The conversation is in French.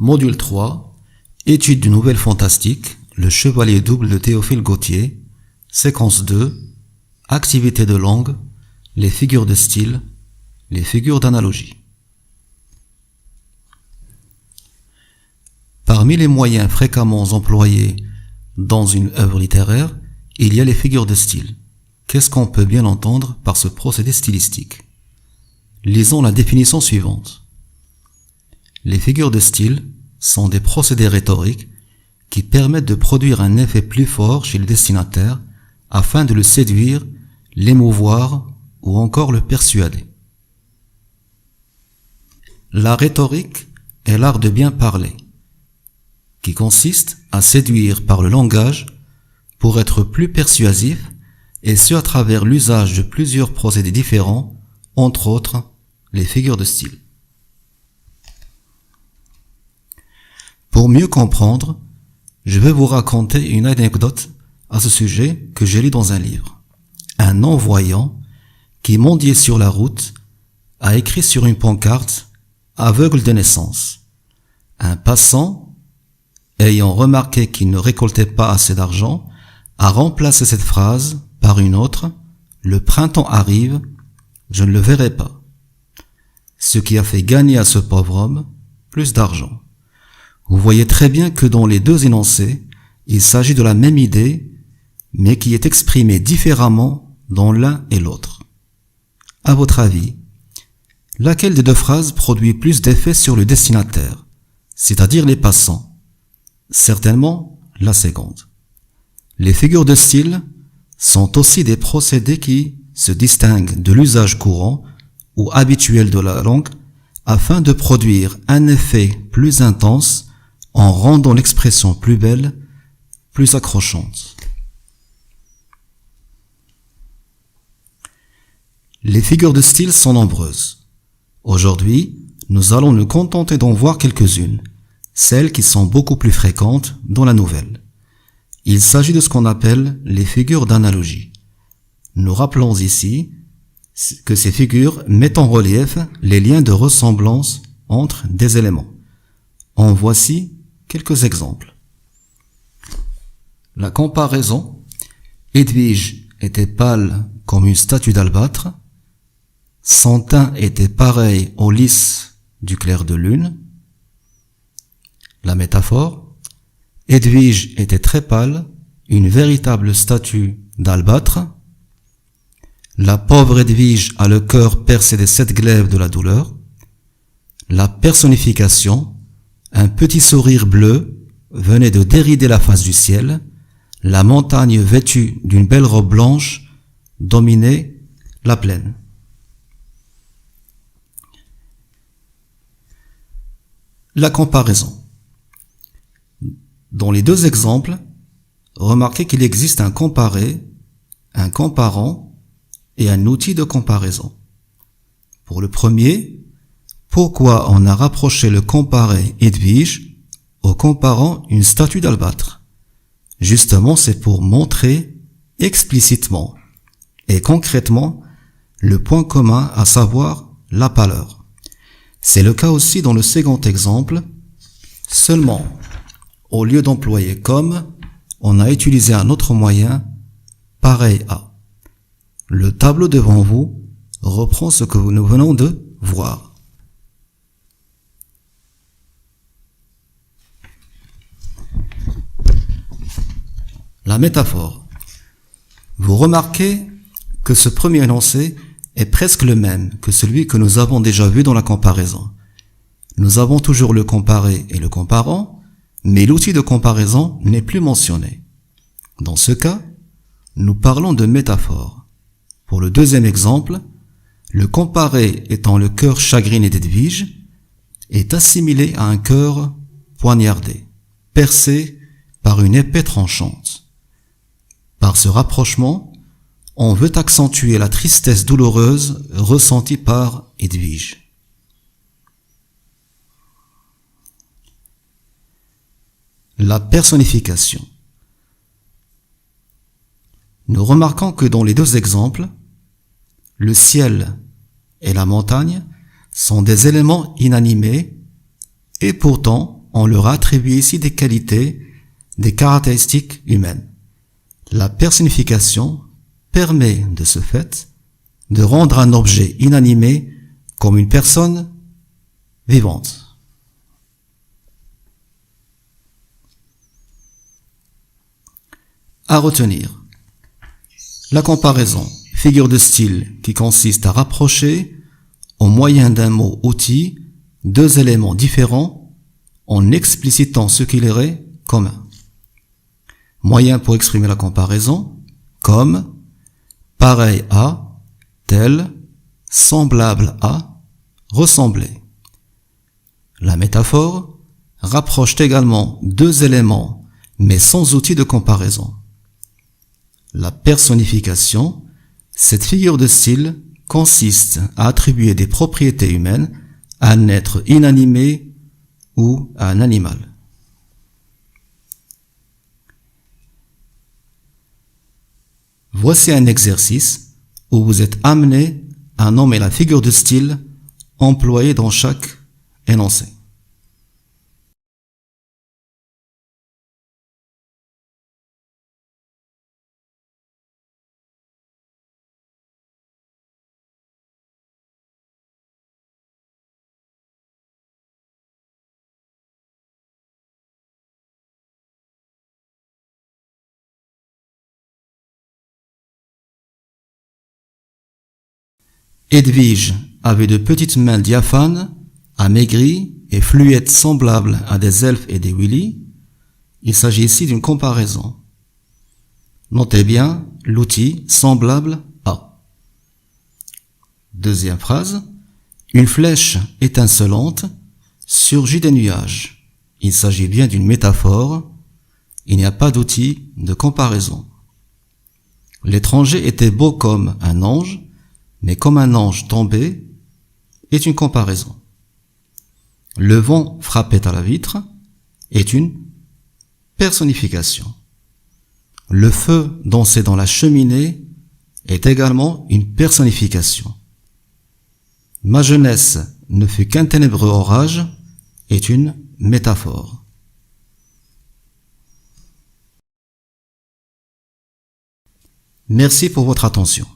Module 3. Étude d'une nouvelle fantastique, Le Chevalier double de Théophile Gautier. Séquence 2. Activité de langue, les figures de style, les figures d'analogie. Parmi les moyens fréquemment employés dans une œuvre littéraire, il y a les figures de style. Qu'est-ce qu'on peut bien entendre par ce procédé stylistique? Lisons la définition suivante. Les figures de style sont des procédés rhétoriques qui permettent de produire un effet plus fort chez le destinataire afin de le séduire, l'émouvoir ou encore le persuader. La rhétorique est l'art de bien parler, qui consiste à séduire par le langage pour être plus persuasif, et ce à travers l'usage de plusieurs procédés différents, entre autres les figures de style. Pour mieux comprendre, je vais vous raconter une anecdote à ce sujet que j'ai lu dans un livre. Un non-voyant qui mendiait sur la route a écrit sur une pancarte « Aveugle de naissance ». Un passant, ayant remarqué qu'il ne récoltait pas assez d'argent, a remplacé cette phrase par une autre « Le printemps arrive, je ne le verrai pas ». Ce qui a fait gagner à ce pauvre homme plus d'argent. Vous voyez très bien que dans les deux énoncés, il s'agit de la même idée, mais qui est exprimée différemment dans l'un et l'autre. À votre avis, laquelle des deux phrases produit plus d'effet sur le destinataire, c'est-à-dire les passants? Certainement la seconde. Les figures de style sont aussi des procédés qui se distinguent de l'usage courant ou habituel de la langue afin de produire un effet plus intense en rendant l'expression plus belle, plus accrochante. Les figures de style sont nombreuses. Aujourd'hui, nous allons nous contenter d'en voir quelques-unes, celles qui sont beaucoup plus fréquentes dans la nouvelle. Il s'agit de ce qu'on appelle les figures d'analogie. Nous rappelons ici que ces figures mettent en relief les liens de ressemblance entre des éléments. En voici quelques exemples. La comparaison. Edwige était pâle comme une statue d'albâtre. Son teint était pareil au lys du clair de lune. La métaphore. Edwige était très pâle, une véritable statue d'albâtre. La pauvre Edwige a le cœur percé des 7 glaives de la douleur. La personnification. Un petit sourire bleu venait de dérider la face du ciel. La montagne vêtue d'une belle robe blanche dominait la plaine. La comparaison. Dans les deux exemples, remarquez qu'il existe un comparé, un comparant et un outil de comparaison. Pour le premier, pourquoi on a rapproché le comparé Edwige au comparant une statue d'albâtre? Justement, c'est pour montrer explicitement et concrètement le point commun, à savoir la pâleur. C'est le cas aussi dans le second exemple, seulement au lieu d'employer comme, on a utilisé un autre moyen pareil à. Le tableau devant vous reprend ce que nous venons de voir. La métaphore. Vous remarquez que ce premier énoncé est presque le même que celui que nous avons déjà vu dans la comparaison. Nous avons toujours le comparé et le comparant, mais l'outil de comparaison n'est plus mentionné. Dans ce cas, nous parlons de métaphore. Pour le deuxième exemple, le comparé étant le cœur chagriné d'Edwige est assimilé à un cœur poignardé, percé par une épée tranchante. Par ce rapprochement, on veut accentuer la tristesse douloureuse ressentie par Edwige. La personnification. Nous remarquons que dans les deux exemples, le ciel et la montagne sont des éléments inanimés et pourtant on leur attribue ici des qualités, des caractéristiques humaines. La personnification permet de ce fait de rendre un objet inanimé comme une personne vivante. À retenir. La comparaison, figure de style qui consiste à rapprocher, au moyen d'un mot outil, deux éléments différents en explicitant ce qui leur est commun. Moyen pour exprimer la comparaison, comme, pareil à, tel, semblable à, ressembler. La métaphore rapproche également deux éléments, mais sans outil de comparaison. La personnification, cette figure de style, consiste à attribuer des propriétés humaines à un être inanimé ou à un animal. Voici un exercice où vous êtes amené à nommer la figure de style employée dans chaque énoncé. Edwige avait de petites mains diaphanes, amaigries et fluettes semblables à des elfes et des Willy. Il s'agit ici d'une comparaison. Notez bien l'outil semblable à. Deuxième phrase. Une flèche étincelante surgit des nuages. Il s'agit bien d'une métaphore. Il n'y a pas d'outil de comparaison. L'étranger était beau comme un ange, mais comme un ange tombé est une comparaison. Le vent frappait à la vitre est une personnification. Le feu dansait dans la cheminée est également une personnification. Ma jeunesse ne fut qu'un ténébreux orage est une métaphore. Merci pour votre attention.